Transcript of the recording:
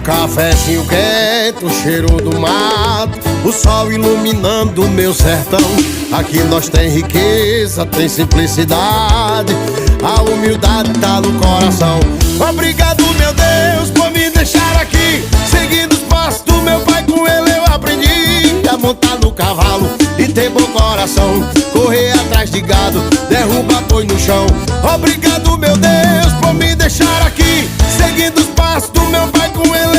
cafezinho quente, o cheiro do mato, o sol iluminando o meu sertão. Aqui nós tem riqueza, tem simplicidade, a humildade tá no coração. Obrigado, meu Deus, por me deixar aqui, seguindo os passos do meu pai. Com ele eu aprendi a montar no cavalo e ter bom coração, correr atrás de gado, derrubar boi no chão. Obrigado, meu Deus, por me deixar aqui, seguindo os passos do meu pai. Com ele